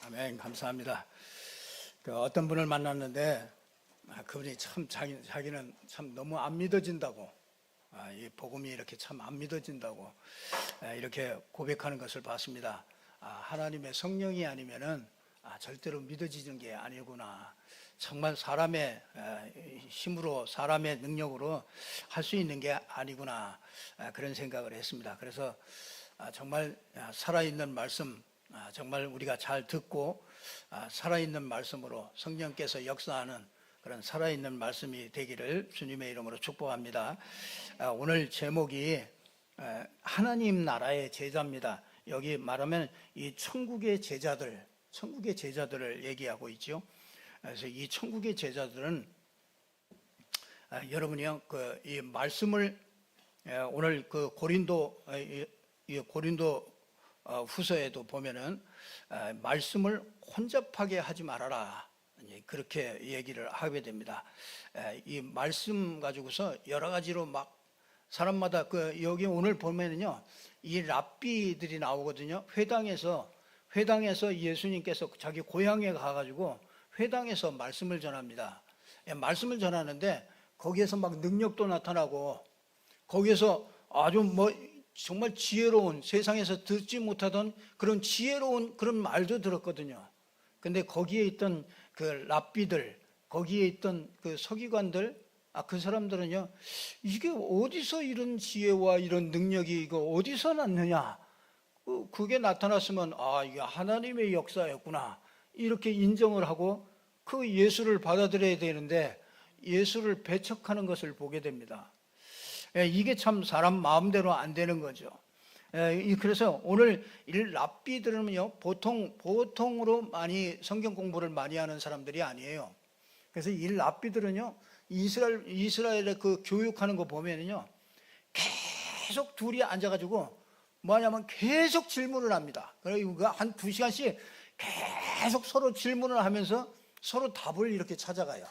아멘. 감사합니다. 어떤 분을 만났는데 그분이 참 자기는 참 너무 안 믿어진다고, 이 복음이 이렇게 참 안 믿어진다고 이렇게 고백하는 것을 봤습니다. 하나님의 성령이 아니면은 절대로 믿어지는 게 아니구나. 정말 사람의 힘으로, 사람의 능력으로 할 수 있는 게 아니구나, 그런 생각을 했습니다. 그래서 정말 살아있는 말씀, 정말 우리가 잘 듣고 살아있는 말씀으로 성령께서 역사하는 그런 살아있는 말씀이 되기를 주님의 이름으로 축복합니다. 오늘 제목이 하나님 나라의 제자입니다. 여기 말하면 이 천국의 제자들을 얘기하고 있죠. 그래서 이 천국의 제자들은 여러분이요, 이 말씀을 오늘 고린도 후서에도 보면은 말씀을 혼잡하게 하지 말아라, 그렇게 얘기를 하게 됩니다. 이 말씀 가지고서 여러 가지로 막 사람마다 여기 오늘 보면은요, 이 랍비들이 나오거든요. 회당에서 예수님께서 자기 고향에 가가지고 회당에서 말씀을 전합니다. 말씀을 전하는데 거기에서 막 능력도 나타나고, 거기에서 아주 정말 지혜로운, 세상에서 듣지 못하던 그런 지혜로운 그런 말도 들었거든요. 근데 거기에 있던 그 랍비들, 거기에 있던 그 서기관들, 그 사람들은요, 이게 어디서 이런 지혜와 이런 능력이 이거 어디서 났느냐, 그게 나타났으면 이게 하나님의 역사였구나, 이렇게 인정을 하고 그 예수를 받아들여야 되는데 예수를 배척하는 것을 보게 됩니다. 이게 참 사람 마음대로 안 되는 거죠. 그래서 오늘 이 랍비들은요, 보통으로 많이 성경 공부를 많이 하는 사람들이 아니에요. 그래서 이 랍비들은요, 이스라엘의 그 교육하는 거 보면은요, 계속 둘이 앉아가지고 뭐냐면 계속 질문을 합니다. 그리고 한 2시간씩 계속 서로 질문을 하면서 서로 답을 이렇게 찾아가요.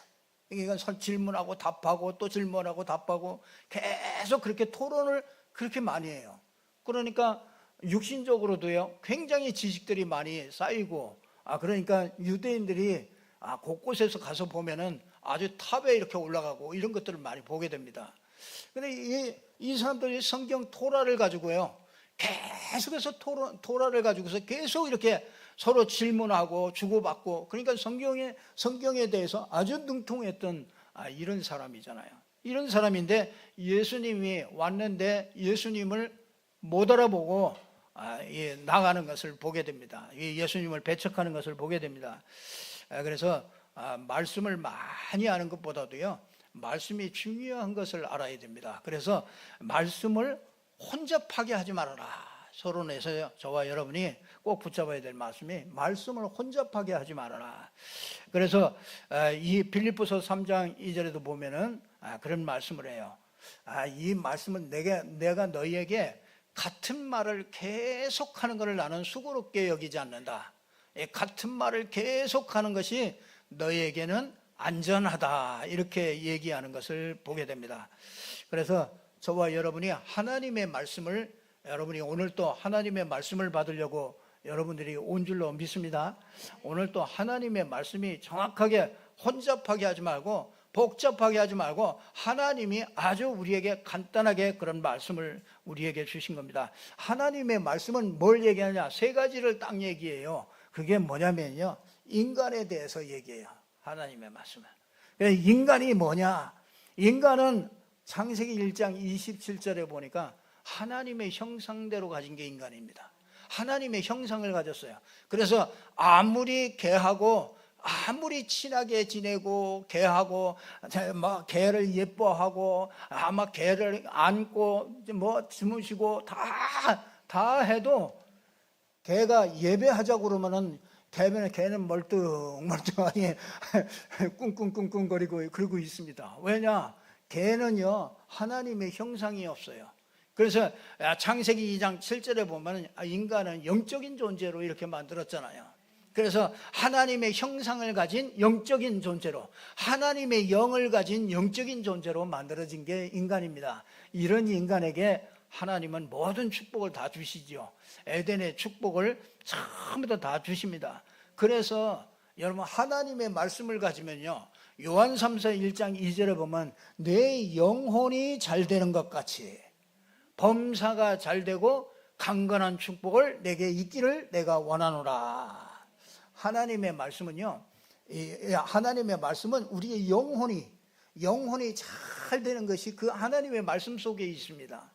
그러니까 질문하고 답하고 또 질문하고 답하고 계속 그렇게 토론을 그렇게 많이 해요. 그러니까 육신적으로도요, 굉장히 지식들이 많이 쌓이고, 그러니까 유대인들이 곳곳에서 가서 보면은 아주 탑에 이렇게 올라가고 이런 것들을 많이 보게 됩니다. 근데 이 사람들이 성경 토라를 가지고요, 계속해서 토라를 가지고서 계속 이렇게 서로 질문하고 주고받고, 그러니까 성경에 대해서 아주 능통했던 이런 사람이잖아요. 이런 사람인데 예수님이 왔는데 예수님을 못 알아보고 나가는 것을 보게 됩니다. 예수님을 배척하는 것을 보게 됩니다. 그래서 말씀을 많이 아는 것보다도요, 말씀이 중요한 것을 알아야 됩니다. 그래서 말씀을 혼잡하게 하지 말아라. 서론에서 저와 여러분이 꼭 붙잡아야 될 말씀이, 말씀을 혼잡하게 하지 말아라. 그래서 이 빌립보서 3장 2절에도 보면은 그런 말씀을 해요. 이 말씀은 내가 너희에게 같은 말을 계속하는 것을 나는 수고롭게 여기지 않는다. 같은 말을 계속하는 것이 너희에게는 안전하다, 이렇게 얘기하는 것을 보게 됩니다. 그래서 저와 여러분이 하나님의 말씀을, 여러분이 오늘 또 하나님의 말씀을 받으려고 여러분들이 온 줄로 믿습니다. 오늘 또 하나님의 말씀이 정확하게 혼잡하게 하지 말고 복잡하게 하지 말고, 하나님이 아주 우리에게 간단하게 그런 말씀을 우리에게 주신 겁니다. 하나님의 말씀은 뭘 얘기하냐? 3가지를 딱 얘기해요. 그게 뭐냐면요, 인간에 대해서 얘기해요. 하나님의 말씀은. 인간이 뭐냐? 인간은 창세기 1장 27절에 보니까 하나님의 형상대로 가진 게 인간입니다. 하나님의 형상을 가졌어요. 그래서 아무리 개하고 아무리 친하게 지내고 개하고 막 개를 예뻐하고 막 개를 안고 주무시고 다 해도 개가 예배하자고 그러면은 개는 멀뚱멀뚱하니 꿍꿍꿍꿍거리고 그러고 있습니다. 왜냐? 개는요, 하나님의 형상이 없어요. 그래서 창세기 2장 7절에 보면 인간은 영적인 존재로 이렇게 만들었잖아요. 그래서 하나님의 형상을 가진 영적인 존재로, 하나님의 영을 가진 영적인 존재로 만들어진 게 인간입니다. 이런 인간에게 하나님은 모든 축복을 다 주시죠. 에덴의 축복을 전부 다 주십니다. 그래서 여러분 하나님의 말씀을 가지면요, 요한 3서 1장 2절에 보면 내 영혼이 잘 되는 것 같이 범사가 잘 되고 강건한 축복을 내게 있기를 내가 원하노라. 하나님의 말씀은요, 하나님의 말씀은 우리의 영혼이 잘 되는 것이 그 하나님의 말씀 속에 있습니다.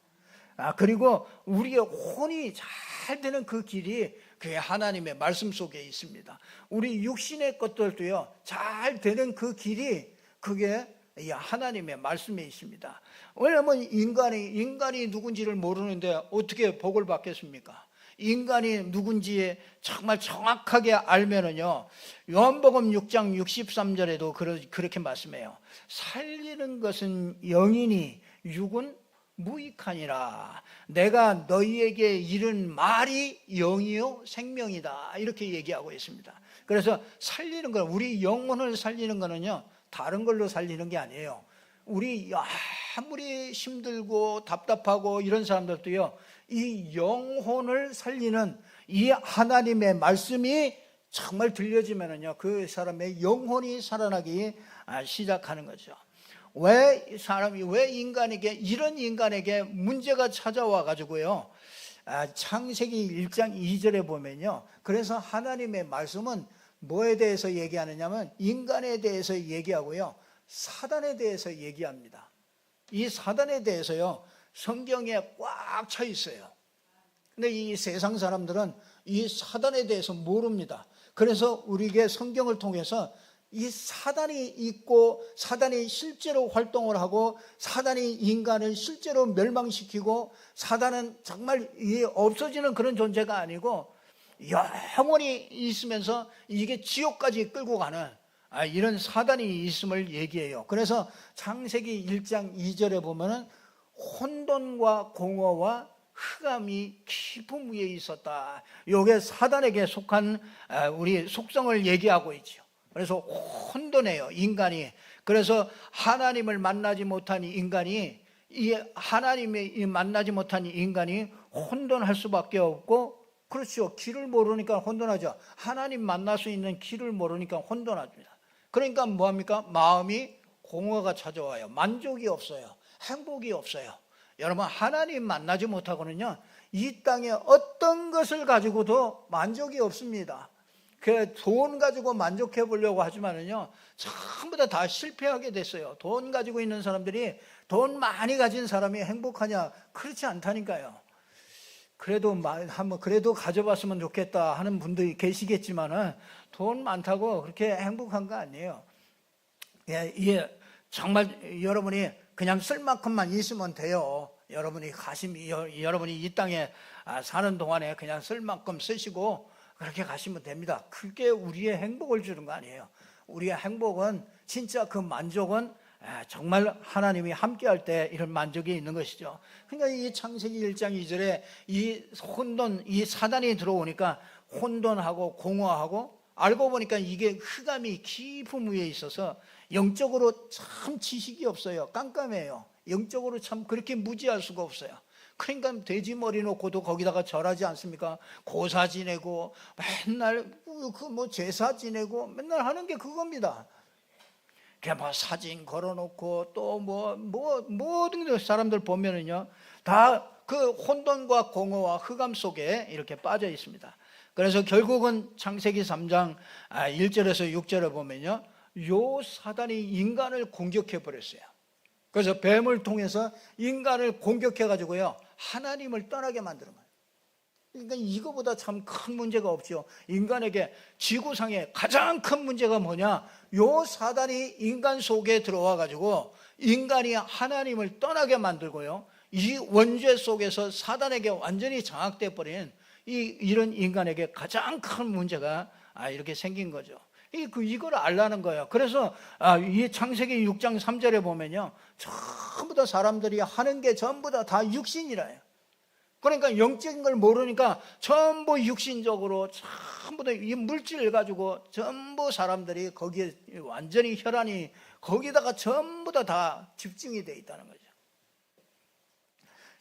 그리고 우리의 혼이 잘 되는 그 길이 그게 하나님의 말씀 속에 있습니다. 우리 육신의 것들도요, 잘 되는 그 길이 그게 하나님의 말씀에 있습니다. 왜냐하면 인간이 누군지를 모르는데 어떻게 복을 받겠습니까? 인간이 누군지 정말 정확하게 알면은요, 요한복음 6장 63절에도 그렇게 말씀해요. 살리는 것은 영이니 육은 무익하니라. 내가 너희에게 이른 말이 영이요 생명이다, 이렇게 얘기하고 있습니다. 그래서 살리는 건, 우리 영혼을 살리는 거는요, 다른 걸로 살리는 게 아니에요. 우리 아무리 힘들고 답답하고 이런 사람들도요, 이 영혼을 살리는 이 하나님의 말씀이 정말 들려지면은요, 그 사람의 영혼이 살아나기 시작하는 거죠. 왜 인간에게, 이런 인간에게 문제가 찾아와 가지고요, 창세기 1장 2절에 보면요, 그래서 하나님의 말씀은 뭐에 대해서 얘기하느냐면 인간에 대해서 얘기하고요, 사단에 대해서 얘기합니다. 이 사단에 대해서요, 성경에 꽉 차 있어요. 근데 이 세상 사람들은 이 사단에 대해서 모릅니다. 그래서 우리에게 성경을 통해서 이 사단이 있고, 사단이 실제로 활동을 하고, 사단이 인간을 실제로 멸망시키고, 사단은 정말 없어지는 그런 존재가 아니고 영원히 있으면서 이게 지옥까지 끌고 가는 이런 사단이 있음을 얘기해요. 그래서 창세기 1장 2절에 보면은 혼돈과 공허와 흑암이 깊은 위에 있었다. 이게 사단에게 속한 우리 속성을 얘기하고 있죠. 그래서 혼돈해요, 인간이. 그래서 하나님을 만나지 못한 인간이, 하나님을 만나지 못한 인간이 혼돈할 수밖에 없고, 그렇죠. 길을 모르니까 혼돈하죠. 하나님 만날 수 있는 길을 모르니까 혼돈합니다. 그러니까 뭐합니까? 마음이 공허가 찾아와요. 만족이 없어요. 행복이 없어요. 여러분, 하나님 만나지 못하고는요, 이 땅에 어떤 것을 가지고도 만족이 없습니다. 그 돈 가지고 만족해 보려고 하지만은요, 전부 다 실패하게 됐어요. 돈 가지고 있는 사람들이, 돈 많이 가진 사람이 행복하냐? 그렇지 않다니까요. 그래도 가져봤으면 좋겠다 하는 분들이 계시겠지만은 돈 많다고 그렇게 행복한 거 아니에요. 정말 여러분이 그냥 쓸 만큼만 있으면 돼요. 여러분이 이 땅에 사는 동안에 그냥 쓸 만큼 쓰시고 그렇게 가시면 됩니다. 그게 우리의 행복을 주는 거 아니에요. 우리의 행복은, 진짜 그 만족은 정말 하나님이 함께할 때 이런 만족이 있는 것이죠. 그러니까 이 창세기 1장 2절에 이 사단이 들어오니까 혼돈하고 공허하고, 알고 보니까 이게 흑암이 깊은 위에 있어서 영적으로 참 지식이 없어요. 깜깜해요. 영적으로 참 그렇게 무지할 수가 없어요. 그러니까 돼지 머리 놓고도 거기다가 절하지 않습니까? 고사 지내고 맨날 제사 지내고 맨날 하는 게 그겁니다. 그냥 사진 걸어놓고 또 모든 사람들 보면은요, 다 그 혼돈과 공허와 흑암 속에 이렇게 빠져 있습니다. 그래서 결국은 창세기 3장 1절에서 6절에 보면요, 요 사단이 인간을 공격해 버렸어요. 그래서 뱀을 통해서 인간을 공격해 가지고요, 하나님을 떠나게 만드는 거예요. 그러니까 이거보다 참 큰 문제가 없죠. 인간에게 지구상에 가장 큰 문제가 뭐냐? 요 사단이 인간 속에 들어와 가지고 인간이 하나님을 떠나게 만들고요, 이 원죄 속에서 사단에게 완전히 장악돼 버린 이런 인간에게 가장 큰 문제가 이렇게 생긴 거죠. 이걸 알라는 거예요. 그래서 이 창세기 6장 3절에 보면요, 전부 다 사람들이 하는 게 전부 다 육신이라요. 그러니까 영적인 걸 모르니까 전부 육신적으로, 전부 다 이 물질을 가지고 전부 사람들이 거기에 완전히 혈안이 거기다가 전부 다 집중이 돼 있다는 거죠.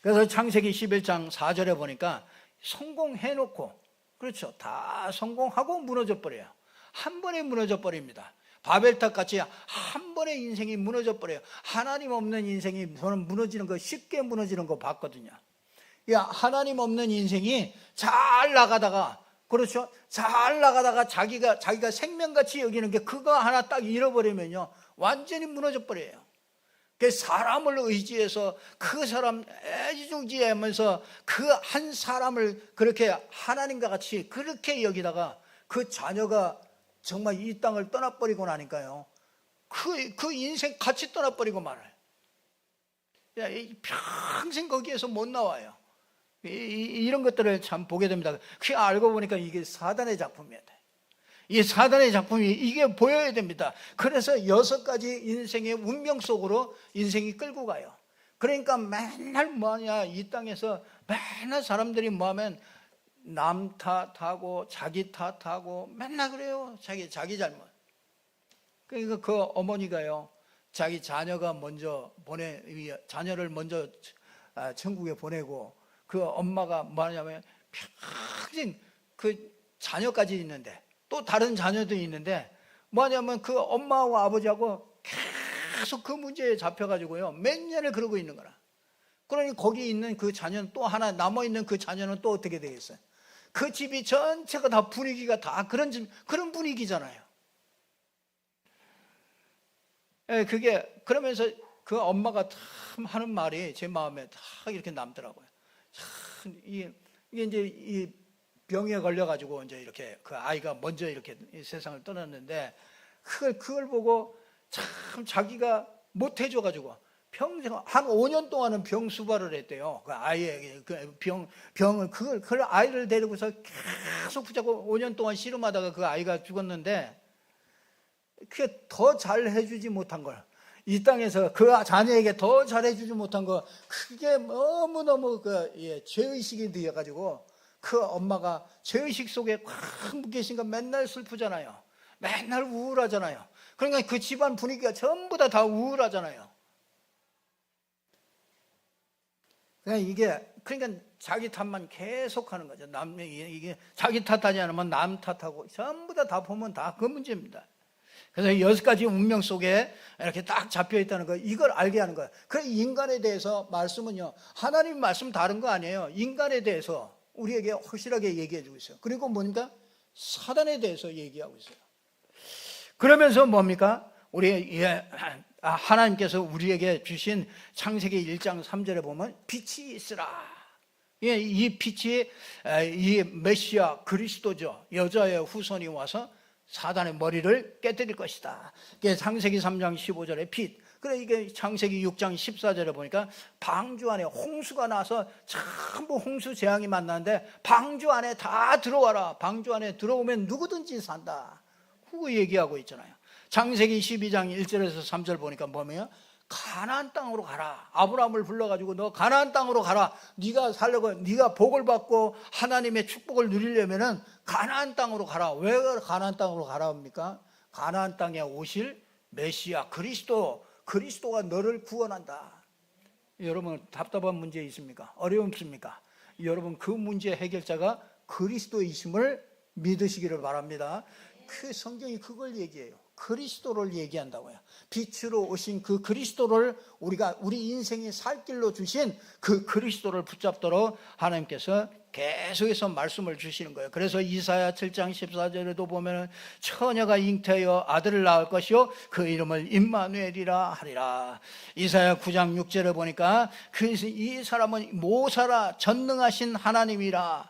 그래서 창세기 11장 4절에 보니까 성공해놓고, 그렇죠, 다 성공하고 무너져 버려요. 한 번에 무너져 버립니다. 바벨탑 같이 한 번에 인생이 무너져 버려요. 하나님 없는 인생이 저는 무너지는 거, 쉽게 무너지는 거 봤거든요. 하나님 없는 인생이 잘 나가다가, 그렇죠, 잘 나가다가 자기가 생명같이 여기는 게 그거 하나 딱 잃어버리면요 완전히 무너져 버려요. 그 사람을 의지해서 그 사람 애지중지하면서 그 한 사람을 그렇게 하나님과 같이 그렇게 여기다가 그 자녀가 정말 이 땅을 떠나버리고 나니까요 그 인생 같이 떠나버리고 말아요. 평생 거기에서 못 나와요. 이런 것들을 참 보게 됩니다. 그 알고 보니까 이게 사단의 작품이에요. 이 사단의 작품이 이게 보여야 됩니다. 그래서 6가지 인생의 운명 속으로 인생이 끌고 가요. 그러니까 맨날 뭐냐, 이 땅에서 맨날 사람들이 뭐하면 남 탓하고 자기 탓하고 맨날 그래요. 자기 잘못. 그러니까 그 어머니가요 자기 자녀가 먼저 자녀를 먼저 천국에 보내고 그 엄마가 뭐하냐면 평생 그 자녀까지 있는데 또 다른 자녀도 있는데 뭐하냐면 그 엄마하고 아버지하고 계속 그 문제에 잡혀가지고요 몇 년을 그러고 있는 거라. 그러니 거기 있는 그 자녀는 또 하나 남아있는 그 자녀는 또 어떻게 되겠어요? 그 집이 전체가 다 분위기가 다 그런 분위기잖아요. 그게 그러면서 그 엄마가 참 하는 말이 제 마음에 다 이렇게 남더라고요. 참 이게 이제 이 병에 걸려가지고 이제 이렇게 그 아이가 먼저 이렇게 세상을 떠났는데 그걸 보고 참 자기가 못 해줘가지고 평생 한 5년 동안은 병 수발을 했대요. 그 아이에게 그 병을 그걸 아이를 데리고서 계속 붙잡고 5년 동안 씨름하다가 그 아이가 죽었는데 그게 더 잘 해주지 못한 걸, 이 땅에서 그 자녀에게 더 잘해주지 못한 거, 그게 너무너무 죄의식이 되어가지고 그 엄마가 죄의식 속에 꽉 묶여 있으니까 맨날 슬프잖아요. 맨날 우울하잖아요. 그러니까 그 집안 분위기가 전부 다 우울하잖아요. 그러니까 자기 탓만 계속 하는 거죠. 이게 자기 탓하지 않으면 남 탓하고 전부 다 보면 다 그 문제입니다. 그래서 6가지 운명 속에 이렇게 딱 잡혀 있다는 거, 이걸 알게 하는 거예요. 그래서 인간에 대해서 말씀은요, 하나님 말씀 다른 거 아니에요. 인간에 대해서 우리에게 확실하게 얘기해 주고 있어요. 그리고 뭔가 사단에 대해서 얘기하고 있어요. 그러면서 뭡니까? 하나님께서 우리에게 주신 창세기 1장 3절에 보면 빛이 있으라. 이 빛이 이 메시아 그리스도죠. 여자의 후손이 와서 사단의 머리를 깨뜨릴 것이다. 이게 창세기 3장 15절에 빛. 그래 이게 창세기 6장 14절에 보니까 방주 안에 홍수가 나서 전부 홍수 재앙이 만나는데 방주 안에 다 들어와라. 방주 안에 들어오면 누구든지 산다. 그거 얘기하고 있잖아요. 창세기 12장 1절에서 3절 보니까 뭐면 가나안 땅으로 가라. 아브라함을 불러가지고 너 가나안 땅으로 가라. 네가 살려고, 네가 복을 받고 하나님의 축복을 누리려면은 가나안 땅으로 가라. 왜 가나안 땅으로 가라 합니까? 가나안 땅에 오실 메시아 그리스도가 너를 구원한다. 여러분 답답한 문제 있습니까? 어려움 있습니까? 여러분 그 문제 해결자가 그리스도이심을 믿으시기를 바랍니다. 그 성경이 그걸 얘기해요. 그리스도를 얘기한다고요. 빛으로 오신 그 그리스도를 우리 인생이 살 길로 주신 그 그리스도를 붙잡도록 하나님께서 계속해서 말씀을 주시는 거예요. 그래서 이사야 7장 14절에도 보면은 처녀가 잉태하여 아들을 낳을 것이요 그 이름을 임마누엘이라 하리라. 이사야 9장 6절에 보니까 이 사람은 모사라 전능하신 하나님이라.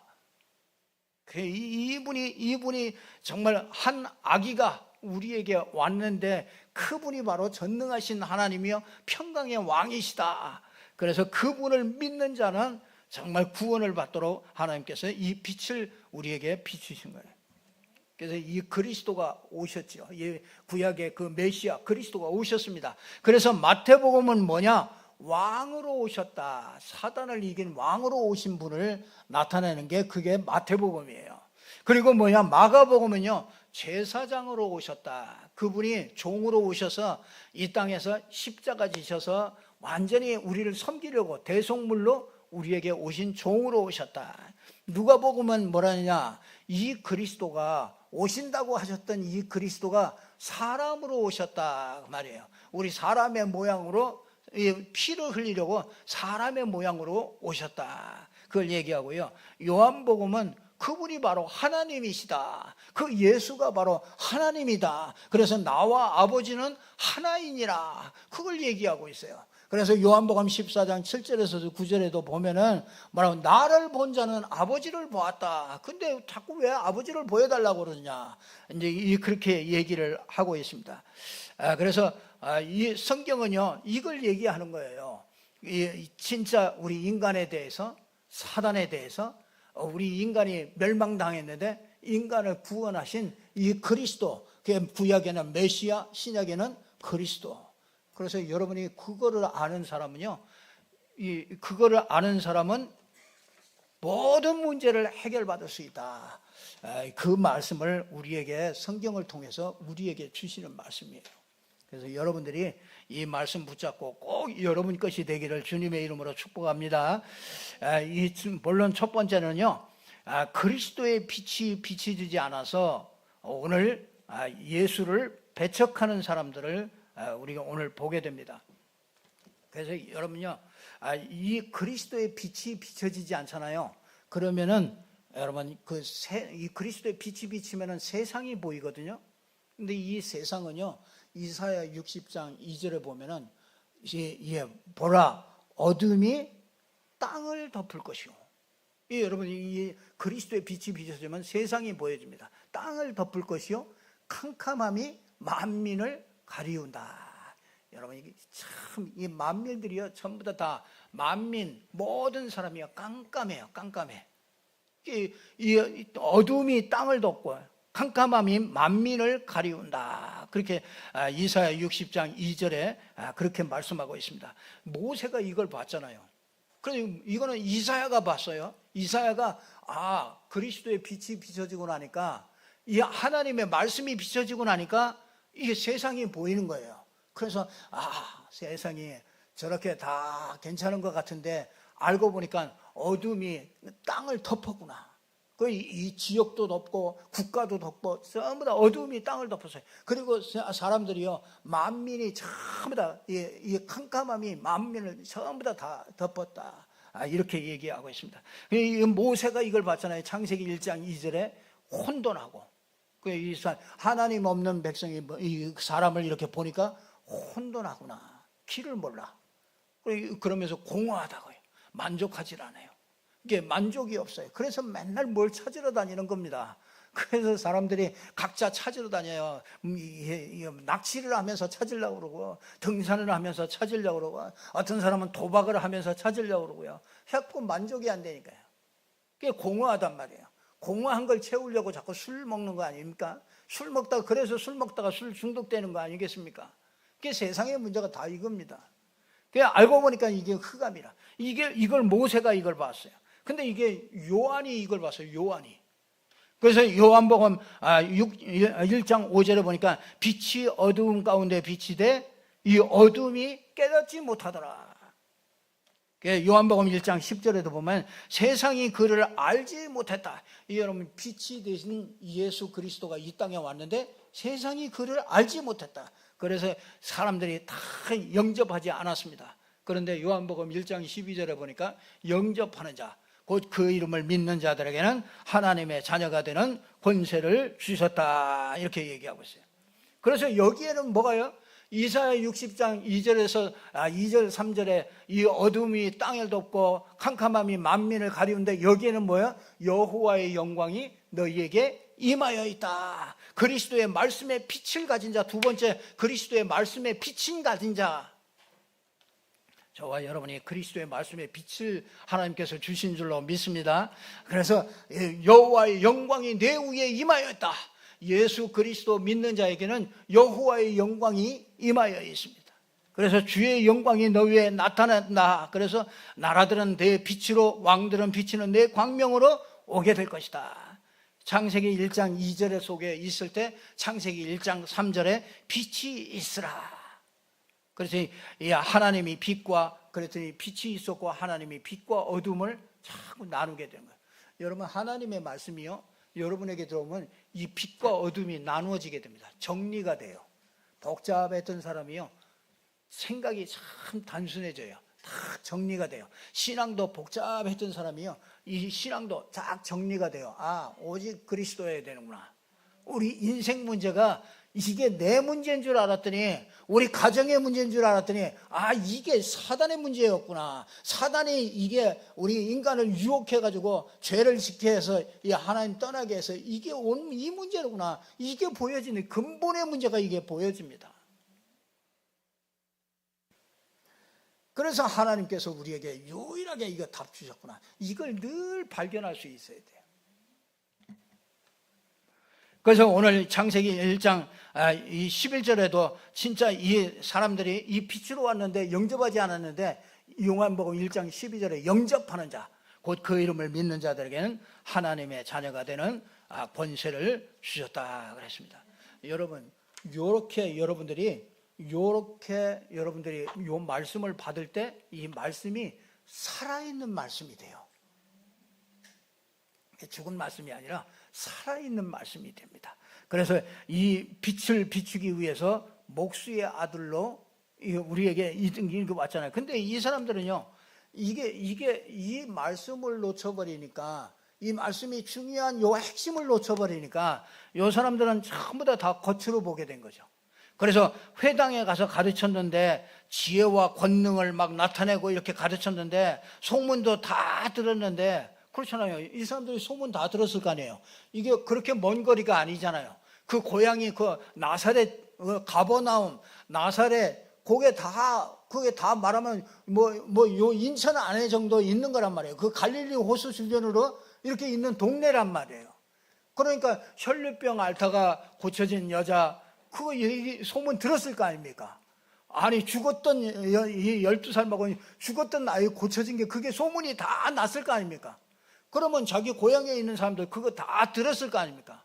이분이 정말 한 아기가 우리에게 왔는데 그분이 바로 전능하신 하나님이요 평강의 왕이시다. 그래서 그분을 믿는 자는 정말 구원을 받도록 하나님께서 이 빛을 우리에게 비추신 거예요. 그래서 이 그리스도가 오셨죠. 이 구약의 그 메시아 그리스도가 오셨습니다. 그래서 마태복음은 뭐냐? 왕으로 오셨다. 사단을 이긴 왕으로 오신 분을 나타내는 게 그게 마태복음이에요. 그리고 뭐냐? 마가복음은요 제사장으로 오셨다. 그분이 종으로 오셔서 이 땅에서 십자가 지셔서 완전히 우리를 섬기려고 대속물로 우리에게 오신 종으로 오셨다. 누가복음은 뭐라느냐, 이 그리스도가 오신다고 하셨던 이 그리스도가 사람으로 오셨다 말이에요. 우리 사람의 모양으로 피를 흘리려고 사람의 모양으로 오셨다, 그걸 얘기하고요. 요한복음은 그분이 바로 하나님이시다, 그 예수가 바로 하나님이다, 그래서 나와 아버지는 하나이니라, 그걸 얘기하고 있어요. 그래서 요한복음 14장 7절에서 9절에도 보면은 뭐라고, 나를 본 자는 아버지를 보았다. 근데 자꾸 왜 아버지를 보여달라고 그러냐, 이제 그렇게 얘기를 하고 있습니다. 그래서 이 성경은요, 이걸 얘기하는 거예요. 진짜 우리 인간에 대해서, 사단에 대해서, 우리 인간이 멸망당했는데 인간을 구원하신 이 그리스도, 구약에는 메시아, 신약에는 그리스도. 그래서 여러분이 그거를 아는 사람은요, 그거를 아는 사람은 모든 문제를 해결받을 수 있다. 그 말씀을 우리에게, 성경을 통해서 우리에게 주시는 말씀이에요. 그래서 여러분들이 이 말씀 붙잡고 꼭 여러분 것이 되기를 주님의 이름으로 축복합니다. 물론 첫 번째는요, 그리스도의 빛이 비춰지지 않아서 오늘 예수를 배척하는 사람들을 우리가 오늘 보게 됩니다. 그래서 여러분요, 이 그리스도의 빛이 비춰지지 않잖아요. 그러면은 여러분, 이 그리스도의 빛이 비치면은 세상이 보이거든요. 근데 이 세상은요, 이사야 60장 2절에 보면은 보라, 어둠이 땅을 덮을 것이요. 여러분, 이 그리스도의 빛이 비춰지면 세상이 보여집니다. 땅을 덮을 것이요, 캄캄함이 만민을 가리운다. 여러분, 참 이 만민들이요, 전부 다 만민, 모든 사람이요 깜깜해요. 깜깜해. 이 어둠이 땅을 덮고 캄캄함이 만민을 가리운다. 그렇게 이사야 60장 2절에 그렇게 말씀하고 있습니다. 모세가 이걸 봤잖아요. 그래서 이거는 이사야가 봤어요. 이사야가 그리스도의 빛이 비춰지고 나니까, 이 하나님의 말씀이 비춰지고 나니까 이게 세상이 보이는 거예요. 그래서 세상이 저렇게 다 괜찮은 것 같은데 알고 보니까 어둠이 땅을 덮었구나. 이 지역도 덮고 국가도 덮고 전부 다 어둠이 땅을 덮었어요. 그리고 사람들이요, 만민이 전부 다 이 캄캄함이 만민을 전부 다 덮었다. 이렇게 얘기하고 있습니다. 모세가 이걸 봤잖아요. 창세기 1장 2절에 혼돈하고, 하나님 없는 백성이 이 사람을 이렇게 보니까 혼돈하구나, 길을 몰라. 그러면서 공허하다고요. 만족하지 않아요. 이게 만족이 없어요. 그래서 맨날 뭘 찾으러 다니는 겁니다. 그래서 사람들이 각자 찾으러 다녀요. 낚시를 하면서 찾으려고 그러고, 등산을 하면서 찾으려고 그러고, 어떤 사람은 도박을 하면서 찾으려고 그러고요. 자꾸 만족이 안 되니까요. 그게 공허하단 말이에요. 공허한 걸 채우려고 자꾸 술 먹는 거 아닙니까? 술 먹다가 술 중독되는 거 아니겠습니까? 그게 세상의 문제가 다 이겁니다. 알고 보니까 이게 흑암이라. 이걸 모세가 이걸 봤어요. 근데 이게 요한이 이걸 봤어요. 요한이. 그래서 요한복음 1장 5절에 보니까 빛이 어두움 가운데 비치되 이 어둠이 깨닫지 못하더라. 요한복음 1장 10절에도 보면 세상이 그를 알지 못했다. 여러분, 빛이 되신 예수 그리스도가 이 땅에 왔는데 세상이 그를 알지 못했다. 그래서 사람들이 다 영접하지 않았습니다. 그런데 요한복음 1장 12절에 보니까 영접하는 자, 곧 그 이름을 믿는 자들에게는 하나님의 자녀가 되는 권세를 주셨다. 이렇게 얘기하고 있어요. 그래서 여기에는 뭐가요? 이사야 60장 2절에서 2절 3절에 이 어둠이 땅을 덮고 캄캄함이 만민을 가리운데, 여기에는 뭐예요? 여호와의 영광이 너희에게 임하여 있다. 그리스도의 말씀의 빛을 가진 자. 두 번째, 그리스도의 말씀의 빛을 가진 자. 저와 여러분이 그리스도의 말씀의 빛을 하나님께서 주신 줄로 믿습니다. 그래서 여호와의 영광이 내 위에 임하여 있다. 예수 그리스도 믿는 자에게는 여호와의 영광이 임하여 있습니다. 그래서 주의 영광이 너 위에 나타난다. 그래서 나라들은 내 빛으로, 왕들은 비치는 내 광명으로 오게 될 것이다. 창세기 1장 2절에 속에 있을 때 창세기 1장 3절에 빛이 있으라. 그래서 이 하나님이 빛과 그랬더니 빛이 있었고 하나님이 빛과 어둠을 자꾸 나누게 되는 거예요. 여러분, 하나님의 말씀이요, 여러분에게 들어오면 이 빛과 어둠이 나누어지게 됩니다. 정리가 돼요. 복잡했던 사람이요, 생각이 참 단순해져요. 다 정리가 돼요. 신앙도 복잡했던 사람이요, 이 신앙도 딱 정리가 돼요. 아, 오직 그리스도여야 되는구나. 우리 인생 문제가 이게 내 문제인 줄 알았더니, 우리 가정의 문제인 줄 알았더니, 아, 이게 사단의 문제였구나. 사단이 이게 우리 인간을 유혹해가지고 죄를 짓게 해서 이 하나님 떠나게 해서 이게 이 문제로구나. 이게 보여지는 근본의 문제가 이게 보여집니다. 그래서 하나님께서 우리에게 유일하게 이거 답 주셨구나. 이걸 늘 발견할 수 있어야 돼요. 그래서 오늘 창세기 1장 이 11절에도 진짜 이 사람들이 이 빛으로 왔는데 영접하지 않았는데, 요한복음 1장 12절에 영접하는 자, 곧 그 이름을 믿는 자들에게는 하나님의 자녀가 되는 권세를 주셨다 그랬습니다. 여러분, 요렇게 여러분들이 요 말씀을 받을 때 이 말씀이 살아있는 말씀이 돼요. 죽은 말씀이 아니라 살아있는 말씀이 됩니다. 그래서 이 빛을 비추기 위해서 목수의 아들로 우리에게 이거 왔잖아요. 근데 이 사람들은요, 이 말씀을 놓쳐버리니까, 이 말씀이 중요한 요 핵심을 놓쳐버리니까 요 사람들은 전부 다 겉으로 보게 된 거죠. 그래서 회당에 가서 가르쳤는데, 지혜와 권능을 막 나타내고 이렇게 가르쳤는데, 소문도 다 들었는데, 그렇잖아요. 이 사람들이 소문 다 들었을 거 아니에요. 이게 그렇게 먼 거리가 아니잖아요. 그 고향이 그 나사렛, 가버나움, 나사렛, 그게 다 말하면 요 인천 안에 정도 있는 거란 말이에요. 그 갈릴리 호수 주변으로 이렇게 있는 동네란 말이에요. 그러니까 혈류병 앓다가 고쳐진 여자, 그거 소문 들었을 거 아닙니까? 아니, 죽었던 12살 먹은 죽었던 아이 고쳐진 게 그게 소문이 다 났을 거 아닙니까? 그러면 자기 고향에 있는 사람들 그거 다 들었을 거 아닙니까?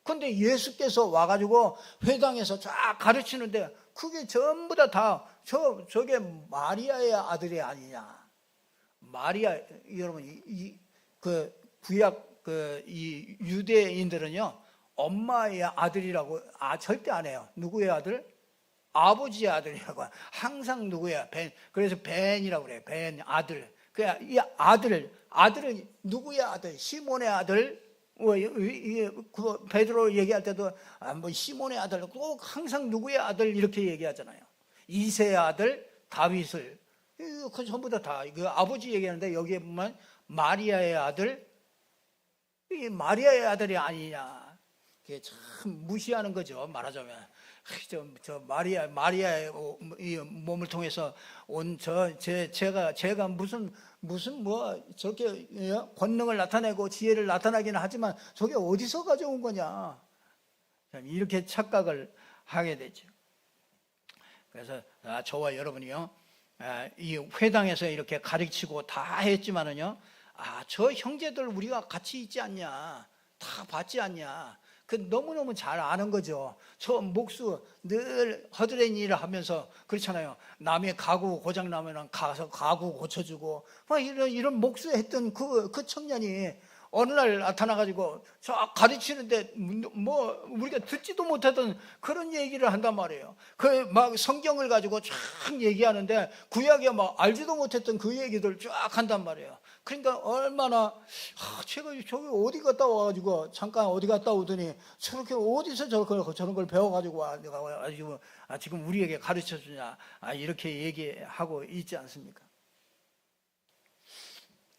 근데 예수께서 와가지고 회당에서 쫙 가르치는데, 그게 전부 저게 마리아의 아들이 아니냐. 마리아, 여러분, 그 구약 이 유대인들은요, 엄마의 아들이라고 절대 안 해요. 누구의 아들? 아버지의 아들이라고. 항상 누구야? 그래서 벤이라고 그래요. 벤, 아들. 그냥 이 아들은 누구의 아들? 시몬의 아들. 베드로 얘기할 때도 뭐 시몬의 아들, 꼭 항상 누구의 아들 이렇게 얘기하잖아요. 이새의 아들 다윗을, 그 전부 다 그 아버지 얘기하는데, 여기에 보면 마리아의 아들, 이게 마리아의 아들이 아니냐. 그게 참 무시하는 거죠. 말하자면 저 마리아의 이 몸을 통해서 온 제가 무슨 저렇게 권능을 나타내고 지혜를 나타나기는 하지만 저게 어디서 가져온 거냐, 이렇게 착각을 하게 되죠. 그래서 저와 여러분이요, 이 회당에서 이렇게 가르치고 다 했지만은요, 저 형제들 우리가 같이 있지 않냐, 다 봤지 않냐, 그 너무너무 잘 아는 거죠. 저 목수 늘 허드렛 일을 하면서 그렇잖아요. 남의 가구 고장 나면 가서 가구 고쳐주고 막 이런 목수 했던 그 청년이 어느 날 나타나가지고 저 가르치는데 우리가 듣지도 못하던 그런 얘기를 한단 말이에요. 그 막 성경을 가지고 쫙 얘기하는데 구약에 막 알지도 못했던 그 얘기들 쫙 한단 말이에요. 그러니까 얼마나 제가 저기 어디 갔다 와가지고 잠깐 어디 갔다 오더니 저렇게 어디서 저런 걸 배워가지고 와가지고 지금 우리에게 가르쳐 주냐, 이렇게 얘기하고 있지 않습니까?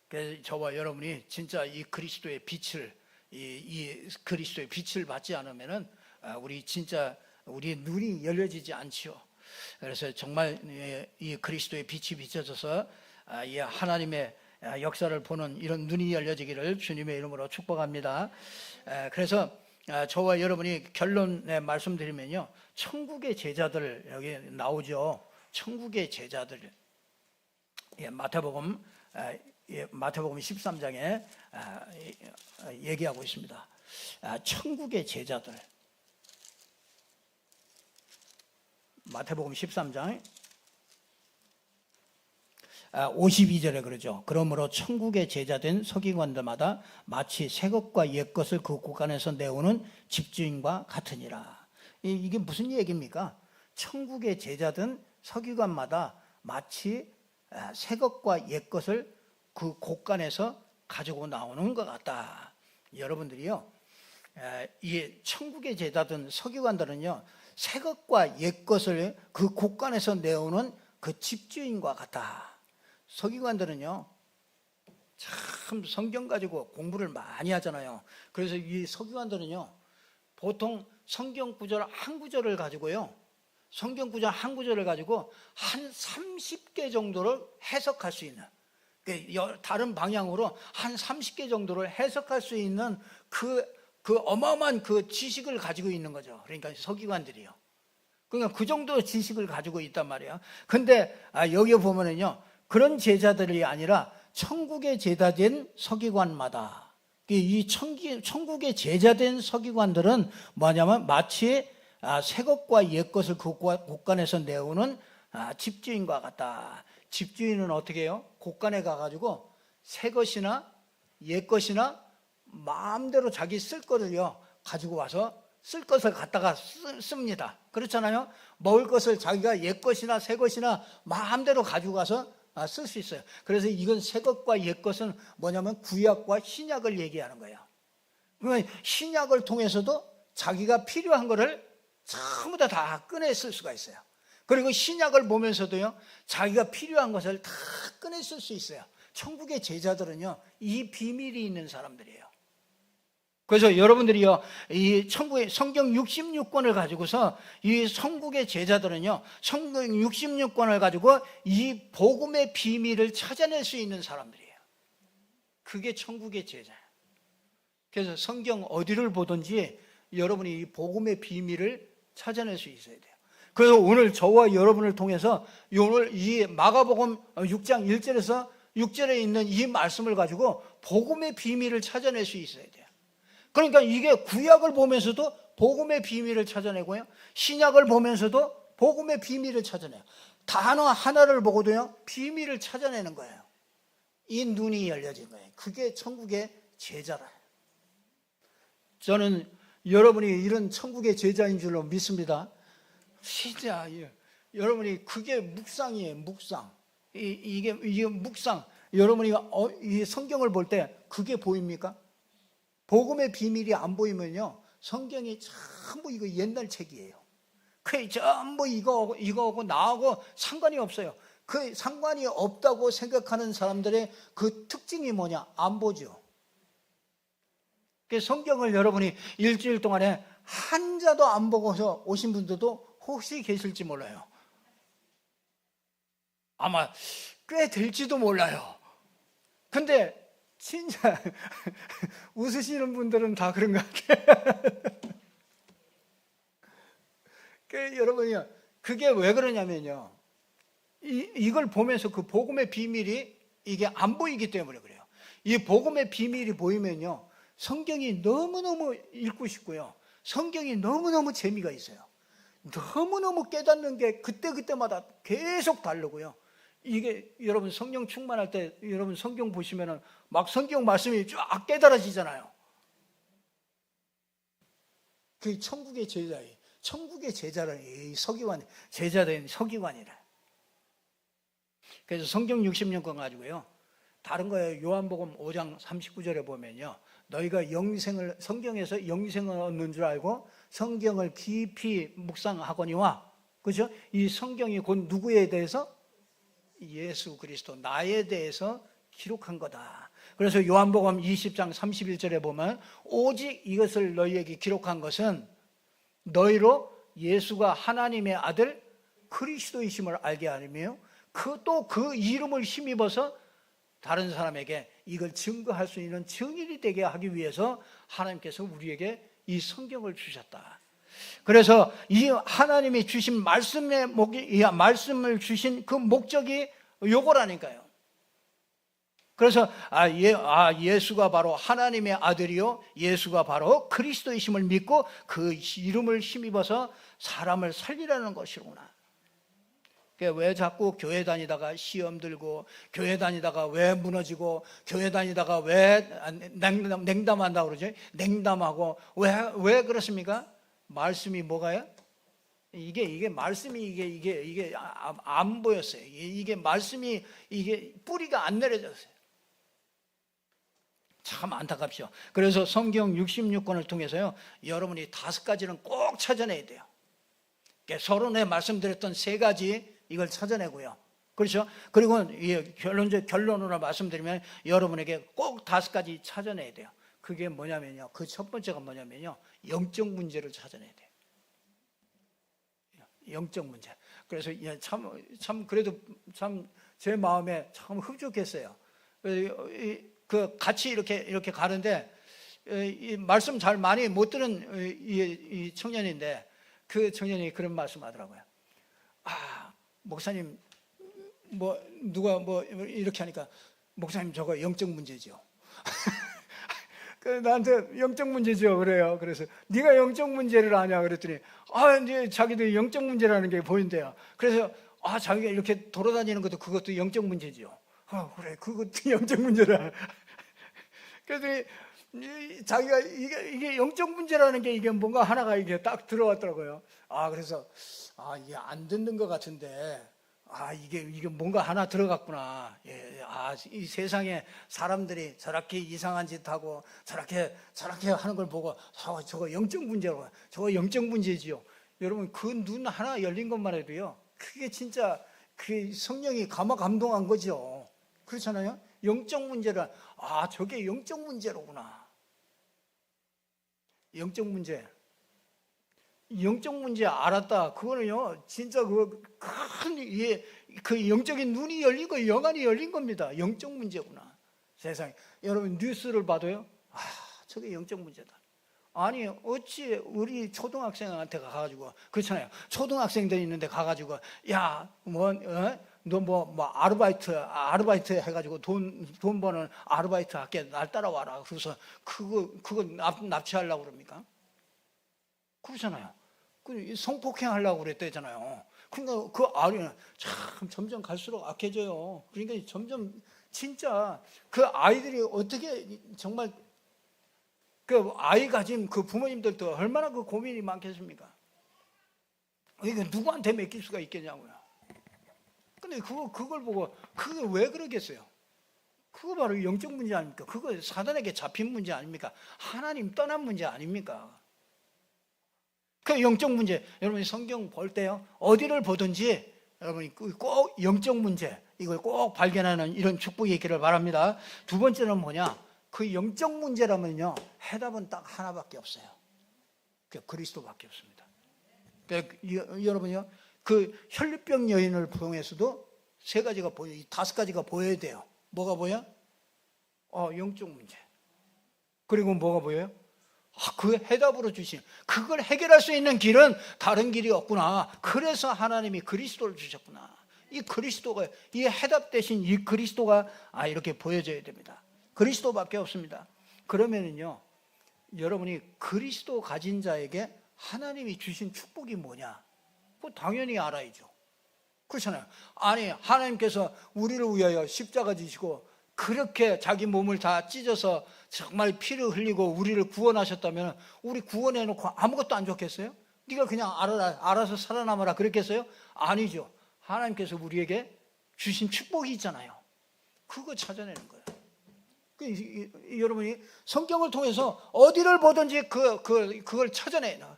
그래서 저와 여러분이 진짜 이 그리스도의 빛을 이 그리스도의 빛을 받지 않으면은 우리 눈이 열려지지 않지요. 그래서 정말 이 그리스도의 빛이 비춰져서 이 하나님의 역사를 보는 이런 눈이 열려지기를 주님의 이름으로 축복합니다. 그래서 저와 여러분이 결론에 말씀드리면요, 천국의 제자들 여기 나오죠. 천국의 제자들, 마태복음 13장에 얘기하고 있습니다. 천국의 제자들, 마태복음 13장 52절에 그러죠. 그러므로 천국의 제자된 서기관들마다 마치 새 것과 옛 것을 그 곳간에서 내오는 집주인과 같으니라. 이게 무슨 얘기입니까? 천국의 제자든 서기관마다 마치 새 것과 옛 것을 그 곳간에서 가지고 나오는 것 같다. 여러분들이요, 이 천국의 제자든 서기관들은요, 새 것과 옛 것을 그 곳간에서 내오는 그 집주인과 같다. 서기관들은요, 참 성경 가지고 공부를 많이 하잖아요. 그래서 이 서기관들은요, 보통 성경 구절 한 구절을 가지고요, 성경 구절 한 구절을 가지고 한 30개 정도를 해석할 수 있는, 다른 방향으로 한 30개 정도를 해석할 수 있는 그 어마어마한 그 지식을 가지고 있는 거죠. 그러니까 서기관들이요. 그러니까 그 정도 지식을 가지고 있단 말이에요. 근데 여기 보면은요, 그런 제자들이 아니라 천국의 제자된 서기관마다, 이 천국의 제자된 서기관들은 뭐냐면 마치 새 것과 옛 것을 그 곳간에서 내오는 집주인과 같다. 집주인은 어떻게 해요? 곳간에 가가지고 새 것이나 옛 것이나 마음대로 자기 쓸 거를요 가지고 와서 쓸 것을 갖다가 씁니다. 그렇잖아요. 먹을 것을 자기가 옛 것이나 새 것이나 마음대로 가지고 가서 쓸 수 있어요. 그래서 이건 새 것과 옛 것은 뭐냐면 구약과 신약을 얘기하는 거예요. 그러니까 신약을 통해서도 자기가 필요한 거를 전부 다 꺼내 쓸 수가 있어요. 그리고 신약을 보면서도요, 자기가 필요한 것을 다 꺼내 쓸 수 있어요. 천국의 제자들은요, 이 비밀이 있는 사람들이에요. 그래서 여러분들이요, 이 천국의 성경 66권을 가지고서 이 천국의 제자들은요, 성경 66권을 가지고 이 복음의 비밀을 찾아낼 수 있는 사람들이에요. 그게 천국의 제자예요. 그래서 성경 어디를 보든지 여러분이 이 복음의 비밀을 찾아낼 수 있어야 돼요. 그래서 오늘 저와 여러분을 통해서 오늘 이 마가복음 6장 1절에서 6절에 있는 이 말씀을 가지고 복음의 비밀을 찾아낼 수 있어야 돼요. 그러니까 이게 구약을 보면서도 복음의 비밀을 찾아내고요, 신약을 보면서도 복음의 비밀을 찾아내요. 단어 하나를 보고도요, 비밀을 찾아내는 거예요. 이 눈이 열려진 거예요. 그게 천국의 제자라. 저는 여러분이 이런 천국의 제자인 줄로 믿습니다. 진짜 여러분이 그게 묵상이에요. 묵상. 이게 묵상. 여러분이 이 성경을 볼 때 그게 보입니까? 복음의 비밀이 안 보이면요, 성경이 전부 이거 옛날 책이에요. 그 전부 이거하고 나하고 상관이 없어요. 그 상관이 없다고 생각하는 사람들의 그 특징이 뭐냐? 안 보죠. 그 성경을 여러분이 일주일 동안에 한 자도 안 보고서 오신 분들도 혹시 계실지 몰라요. 아마 꽤 될지도 몰라요. 근데 진짜 웃으시는 분들은 다 그런 것 같아요. 여러분이요, 그게 왜 그러냐면요, 이걸 보면서 그 복음의 비밀이 이게 안 보이기 때문에 그래요. 이 복음의 비밀이 보이면요, 성경이 너무너무 읽고 싶고요, 성경이 너무너무 재미가 있어요. 너무너무 깨닫는 게 그때그때마다 계속 다르고요. 이게 여러분 성령 충만할 때 여러분 성경 보시면은 막 성경 말씀이 쫙 깨달아지잖아요. 그 천국의 제자예요. 천국의 제자라는 이 서기관, 제자된 서기관이라. 그래서 성경 60년권 가지고요, 다른 거예요. 요한복음 5장 39절에 보면요, 너희가 성경에서 영생을 얻는 줄 알고 성경을 깊이 묵상하거니와, 그죠? 이 성경이 곧 누구에 대해서? 예수 그리스도, 나에 대해서 기록한 거다. 그래서 요한복음 20장 31절에 보면 오직 이것을 너희에게 기록한 것은 너희로 예수가 하나님의 아들 그리스도이심을 알게 하며 또 그 이름을 힘입어서 다른 사람에게 이걸 증거할 수 있는 증인이 되게 하기 위해서 하나님께서 우리에게 이 성경을 주셨다. 그래서 이 하나님이 주신 말씀을 주신 그 목적이 요거라니까요. 그래서 예수가 바로 하나님의 아들이요, 예수가 바로 그리스도이심을 믿고 그 이름을 힘입어서 사람을 살리라는 것이구나. 왜 자꾸 교회 다니다가 시험 들고, 교회 다니다가 왜 무너지고, 교회 다니다가 왜 냉담한다고 그러죠? 냉담하고, 왜 그렇습니까? 말씀이 뭐가요? 이게 말씀이 이게 안 보였어요. 이게 말씀이 이게 뿌리가 안 내려졌어요. 참 안타깝죠. 그래서 성경 66권을 통해서요, 여러분이 5가지는 꼭 찾아내야 돼요. 서론에 말씀드렸던 3가지 이걸 찾아내고요. 그렇죠? 그리고 결론으로 말씀드리면 여러분에게 꼭 5가지 찾아내야 돼요. 그게 뭐냐면요, 그 첫 번째가 뭐냐면요, 영적 문제를 찾아내야 돼요. 영적 문제. 그래서 참 그래도 참 제 마음에 참 흡족했어요. 그 같이 이렇게 가는데 이 말씀 잘 많이 못 들은 이 청년인데, 그 청년이 그런 말씀하더라고요. 목사님, 누가 이렇게 하니까, 목사님 저거 영적 문제죠. 나한테 영적 문제죠 그래요. 그래서 네가 영적 문제를 아냐 그랬더니, 이제 자기도 영적 문제라는 게 보인대요. 그래서 자기가 이렇게 돌아다니는 것도 그것도 영적 문제죠. 그래, 그것도 영적 문제라. 그래서 자기가 이게 영적 문제라는 게 이게 뭔가 하나가 이게 딱 들어왔더라고요. 그래서 이게 안 듣는 것 같은데, 이게 뭔가 하나 들어갔구나. 이 세상에 사람들이 저렇게 이상한 짓 하고 저렇게 하는 걸 보고 저거 영적 문제라고, 저거 영적 문제지요. 여러분, 그 눈 하나 열린 것만 해도요, 그게 진짜 그 성령이 감동한 거죠. 그렇잖아요. 영적 문제를, 저게 영적 문제로구나. 영적 문제 알았다. 그거는요, 진짜 그 영적인 눈이 열리고 영안이 열린 겁니다. 영적 문제구나. 세상에. 여러분, 뉴스를 봐도요, 저게 영적 문제다. 아니, 어찌 우리 초등학생한테 가가지고, 그렇잖아요. 초등학생들 있는데 가가지고, 너 아르바이트 해가지고 돈 버는 아르바이트 할게, 날 따라와라. 그래서 그거 납치하려고 그럽니까? 그렇잖아요. 성폭행 하려고 그랬대잖아요. 그러니까 그 아이는 참 점점 갈수록 악해져요. 그러니까 점점 진짜 그 아이들이 어떻게 정말 그 아이 가진 그 부모님들도 얼마나 그 고민이 많겠습니까? 이게 누구한테 맡길 수가 있겠냐고요. 근데 그걸 보고 그게 왜 그러겠어요? 그거 바로 영적 문제 아닙니까? 그거 사단에게 잡힌 문제 아닙니까? 하나님 떠난 문제 아닙니까? 그 영적 문제, 여러분이 성경 볼 때요, 어디를 보든지 여러분이 꼭 영적 문제, 이걸 꼭 발견하는 이런 축복이 있기를 바랍니다. 두 번째는 뭐냐? 그 영적 문제라면요, 해답은 딱 하나밖에 없어요. 그 그리스도밖에 없습니다. 여러분요, 그 혈류병 여인을 통해서도 3가지가 보여, 5가지가 보여야 돼요. 뭐가 보여? 영적 문제. 그리고 뭐가 보여요? 그 해답으로 주신, 그걸 해결할 수 있는 길은 다른 길이 없구나. 그래서 하나님이 그리스도를 주셨구나. 이 그리스도가, 이 해답 대신 이 그리스도가 이렇게 보여져야 됩니다. 그리스도밖에 없습니다. 그러면은요, 여러분이 그리스도 가진 자에게 하나님이 주신 축복이 뭐냐? 당연히 알아야죠. 그렇잖아요. 아니, 하나님께서 우리를 위하여 십자가 지시고 그렇게 자기 몸을 다 찢어서 정말 피를 흘리고 우리를 구원하셨다면 우리 구원해놓고 아무것도 안 좋겠어요? 네가 그냥 알아서 살아남아라 그랬겠어요? 아니죠. 하나님께서 우리에게 주신 축복이 있잖아요. 그거 찾아내는 거예요. 여러분이 성경을 통해서 어디를 보든지 그걸 찾아내요.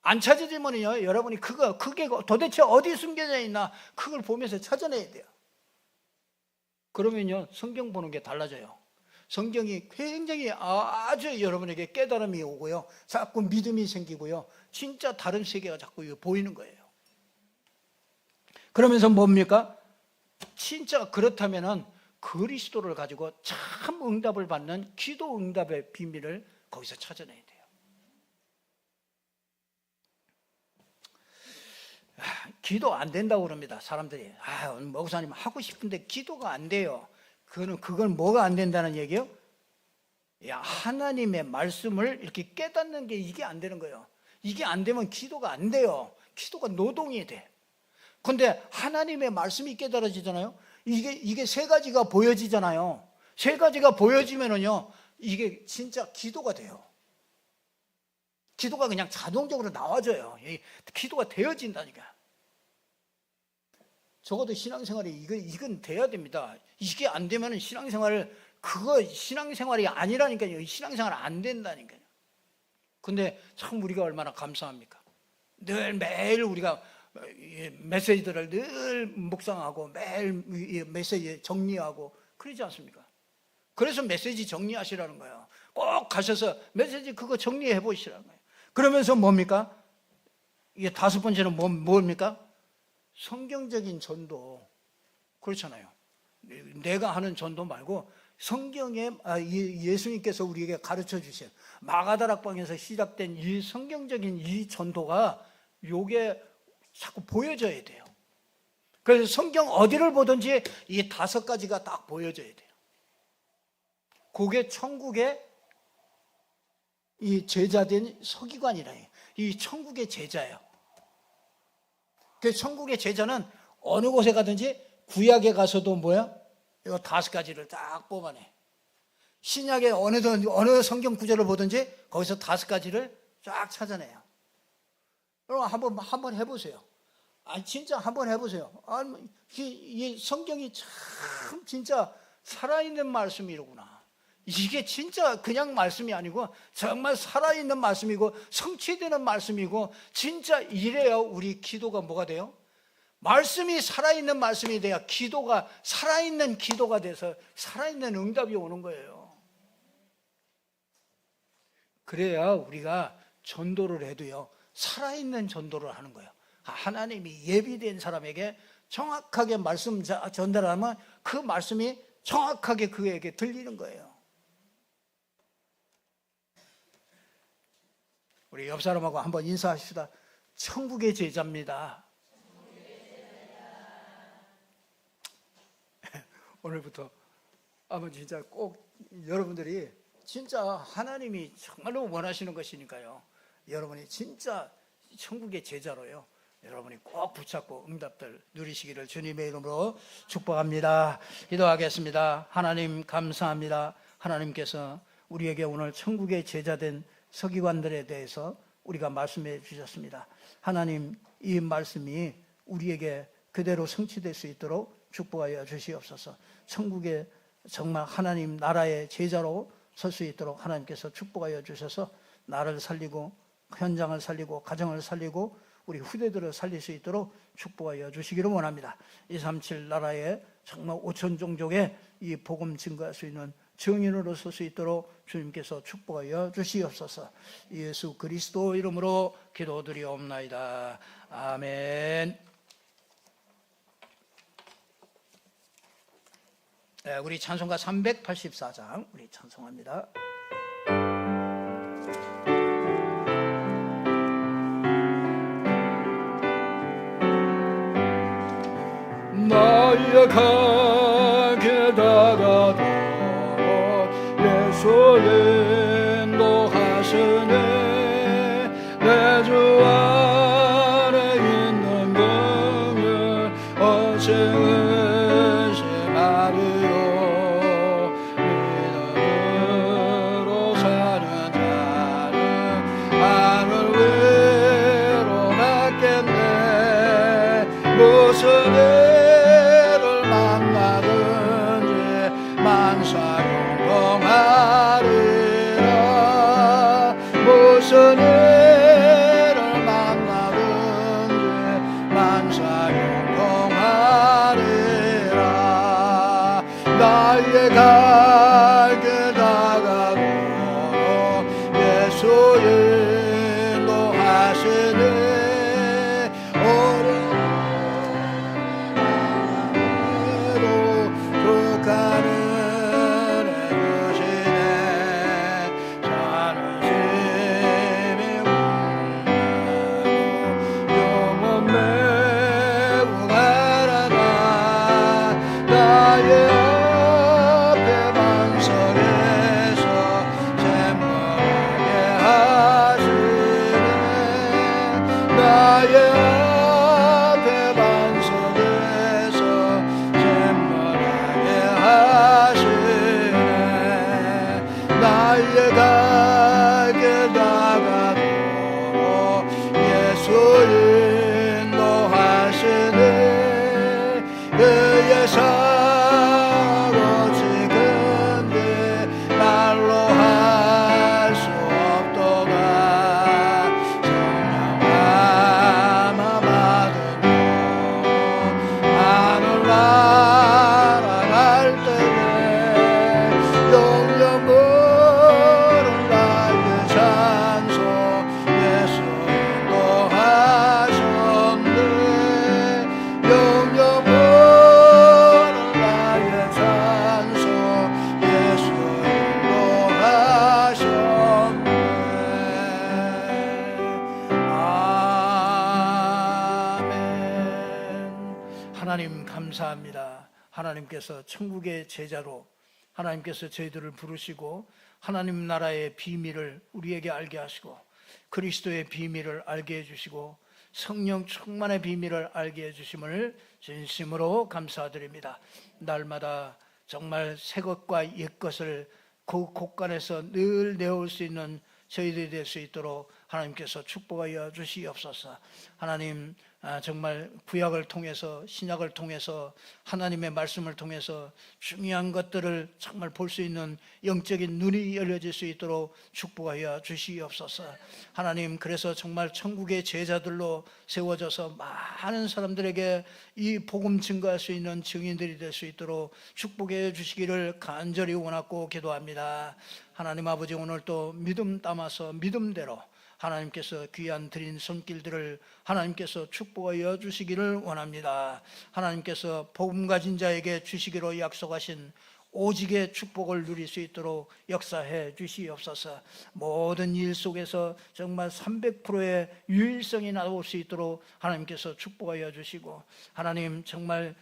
안 찾아지면요, 여러분이 그게 도대체 어디 숨겨져 있나 그걸 보면서 찾아내야 돼요. 그러면요, 성경 보는 게 달라져요. 성경이 굉장히 아주 여러분에게 깨달음이 오고요, 자꾸 믿음이 생기고요, 진짜 다른 세계가 자꾸 보이는 거예요. 그러면서 뭡니까? 진짜 그렇다면은 그리스도를 가지고 참 응답을 받는 기도 응답의 비밀을 거기서 찾아내야 돼요. 기도 안 된다고 그럽니다. 사람들이 목사님 하고 싶은데 기도가 안 돼요. 그건 뭐가 안 된다는 얘기예요? 하나님의 말씀을 이렇게 깨닫는 게 이게 안 되는 거예요. 이게 안 되면 기도가 안 돼요. 기도가 노동이 돼. 근데 하나님의 말씀이 깨달아지잖아요. 이게 세 가지가 보여지잖아요. 세 가지가 보여지면은요, 이게 진짜 기도가 돼요. 기도가 그냥 자동적으로 나와져요. 기도가 되어진다니까. 적어도 신앙생활이 이건 돼야 됩니다. 이게 안 되면은 신앙생활이 아니라니까요. 신앙생활 안 된다니까요. 근데 참 우리가 얼마나 감사합니까? 매일 우리가 메시지들을 늘 묵상하고 매일 메시지 정리하고 그러지 않습니까? 그래서 메시지 정리하시라는 거예요. 꼭 가셔서 메시지 그거 정리해 보시라는 거예요. 그러면서 뭡니까? 이게 다섯 번째는 뭡니까? 성경적인 전도. 그렇잖아요. 내가 하는 전도 말고 성경에 예수님께서 우리에게 가르쳐 주신 마가다락방에서 시작된 이 성경적인 이 전도가 요게 자꾸 보여져야 돼요. 그래서 성경 어디를 보든지 이 다섯 가지가 딱 보여져야 돼요. 그게 천국의 이 제자된 서기관이라 해요. 이 천국의 제자예요. 그 천국의 제자는 어느 곳에 가든지 구약에 가서도 뭐야? 이 다섯 가지를 딱 뽑아내. 신약에 어느 성경 구절을 보든지 거기서 다섯 가지를 쫙 찾아내요. 여러분 한번 해보세요. 진짜 한번 해보세요. 이 성경이 참 진짜 살아있는 말씀이로구나. 이게 진짜 그냥 말씀이 아니고 정말 살아있는 말씀이고 성취되는 말씀이고, 진짜 이래야 우리 기도가 뭐가 돼요? 말씀이 살아있는 말씀이 돼야 기도가 살아있는 기도가 돼서 살아있는 응답이 오는 거예요. 그래야 우리가 전도를 해도요, 살아있는 전도를 하는 거예요. 하나님이 예비된 사람에게 정확하게 말씀 전달하면 그 말씀이 정확하게 그에게 들리는 거예요. 우리 옆 사람하고 한번 인사하십시다. 천국의 제자입니다. 오늘부터 아마 진짜 꼭 여러분들이 진짜 하나님이 정말로 원하시는 것이니까요, 여러분이 진짜 천국의 제자로요, 여러분이 꼭 붙잡고 응답들 누리시기를 주님의 이름으로 축복합니다. 기도하겠습니다. 하나님 감사합니다. 하나님께서 우리에게 오늘 천국의 제자된 서기관들에 대해서 우리가 말씀해 주셨습니다. 하나님, 이 말씀이 우리에게 그대로 성취될 수 있도록 축복하여 주시옵소서. 천국의 정말 하나님 나라의 제자로 설 수 있도록 하나님께서 축복하여 주셔서 나를 살리고 현장을 살리고 가정을 살리고 우리 후대들을 살릴 수 있도록 축복하여 주시기를 원합니다. 237 나라에 정말 5천 종족의 이 복음 증거할 수 있는 증인으로 설 수 있도록 주님께서 축복하여 주시옵소서. 예수 그리스도 이름으로 기도드리옵나이다. 아멘. 네, 우리 찬송가 384장 우리 찬송합니다. 나의 가게 다가도 예수 인도하시네. 내 주 안에 있는 긍휼 어찌 의심하리요. 믿음으로 사는 자는 하늘 위로 낫겠네. 무슨 일을 만나든지 만사용동하리라. 무슨 일을 만나든지 만사용동하리라. 나의 갈 길 다가도 예수 인도하시네. 어려움에도 극한을 해주시네. 사는 심히 운하고 영원 매우 가라다. 나의 앞에 반석에서 샘물하게 하시네. 나의 앞에 반석에서 하나님 감사합니다. 하나님께서 천국의 제자로 하나님께서 저희들을 부르시고 하나님 나라의 비밀을 우리에게 알게 하시고 그리스도의 비밀을 알게 해주시고 성령 충만의 비밀을 알게 해주심을 진심으로 감사드립니다. 날마다 정말 새 것과 옛 것을 그 곳간에서 늘 내올 수 있는 저희들이 될 수 있도록 하나님께서 축복하여 주시옵소서. 하나님, 정말 구약을 통해서 신약을 통해서 하나님의 말씀을 통해서 중요한 것들을 정말 볼 수 있는 영적인 눈이 열려질 수 있도록 축복하여 주시옵소서. 하나님, 그래서 정말 천국의 제자들로 세워져서 많은 사람들에게 이 복음 증거할 수 있는 증인들이 될 수 있도록 축복해 주시기를 간절히 원하고 기도합니다. 하나님 아버지, 오늘 또 믿음 담아서 믿음대로 하나님께서 귀한 드린 손길들을 하나님께서 축복하여 주시기를 원합니다. 하나님께서 복음 가진 자에게 주시기로 약속하신 오직의 축복을 누릴 수 있도록 역사해 주시옵소서. 모든 일 속에서 정말 300%의 유일성이 나올 수 있도록 하나님께서 축복하여 주시고, 하나님 정말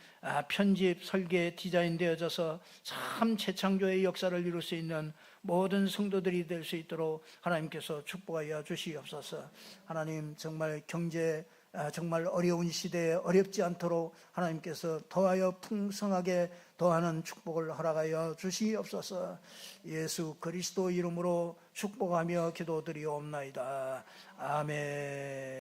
편집, 설계, 디자인 되어져서 참 재창조의 역사를 이룰 수 있는 모든 성도들이 될 수 있도록 하나님께서 축복하여 주시옵소서. 하나님 정말 경제 정말 어려운 시대에 어렵지 않도록 하나님께서 더하여 풍성하게 더하는 축복을 허락하여 주시옵소서. 예수 그리스도 이름으로 축복하며 기도드리옵나이다. 아멘.